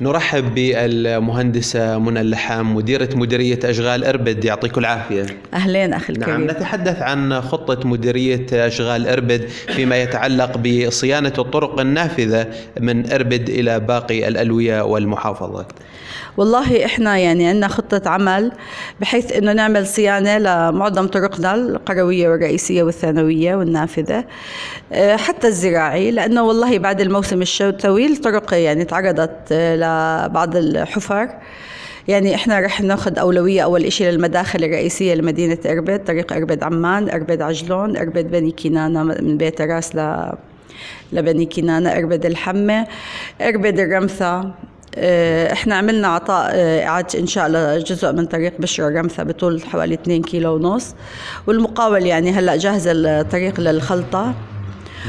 نرحب بالمهندسة منى اللحام مديرة مديرية أشغال إربد، يعطيكم العافية. أهلين أخي الكريم. نعم، نتحدث عن خطة مديرية أشغال إربد فيما يتعلق بصيانة الطرق النافذة من إربد إلى باقي الألوية والمحافظات. والله إحنا يعني عندنا خطة عمل بحيث إنه نعمل صيانة لمعظم طرقنا القروية والرئيسية والثانوية والنافذة، حتى الزراعي، لأنه والله بعد الموسم الشتوي الطرق يعني تعرضت لبعض الحفر. يعني إحنا رح ناخذ أولوية أول إشي للمداخل الرئيسية لمدينة إربد، طريق إربد عمان، إربد عجلون، إربد بني كنانة من بيت راس لبني كنانة، إربد الحمة، إربد الرمثة. احنا عملنا عطاء إعادة إنشاء لجزء من طريق بشرة الرمثة بطول حوالي 2.5 كيلو، والمقاول يعني هلأ جاهز الطريق للخلطة.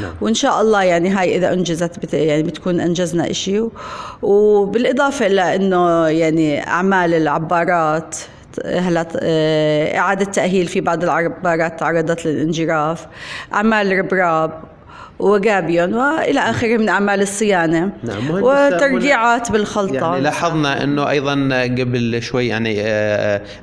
نعم. وإن شاء الله يعني هاي إذا أنجزت يعني بتكون أنجزنا إشي. وبالإضافة إلى إنه يعني أعمال العبارات، هلا إعادة تأهيل في بعض العبارات تعرضت للانجراف، أعمال ربراب وجابيون وإلى آخره من أعمال الصيانة. نعم. وترجيعات بالخلطة. يعني لاحظنا أنه أيضا قبل شوي يعني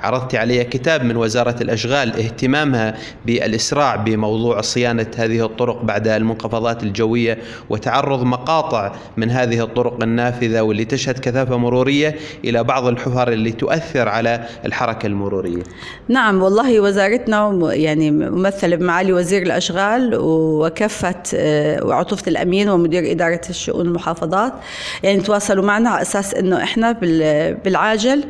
عرضت علي كتاب من وزارة الأشغال اهتمامها بالإسراع بموضوع صيانة هذه الطرق بعد المنخفضات الجوية، وتعرض مقاطع من هذه الطرق النافذة واللي تشهد كثافة مرورية إلى بعض الحفر اللي تؤثر على الحركة المرورية. نعم والله وزارتنا يعني ممثلة بمعالي وزير الأشغال وكافة وعطوفة الأمين ومدير إدارة الشؤون المحافظات، يعني تواصلوا معنا على أساس إنه إحنا بالعاجل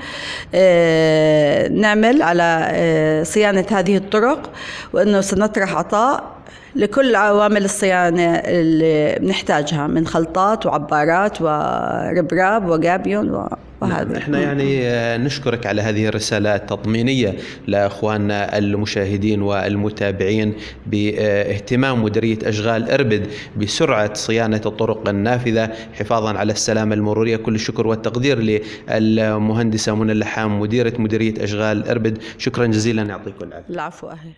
نعمل على صيانة هذه الطرق، وإنه سنطرح عطاء لكل عوامل الصيانة اللي بنحتاجها من خلطات وعبارات وربراب وجابيون وهذا. احنا يعني نشكرك على هذه الرسالة التطمينية لأخواننا المشاهدين والمتابعين باهتمام مديرية أشغال إربد بسرعة صيانة الطرق النافذة حفاظا على السلامة المرورية. كل الشكر والتقدير للمهندسة منى اللحام مديرة مديرية أشغال إربد. شكرا جزيلا، يعطيكم العافية. العفو أهلا.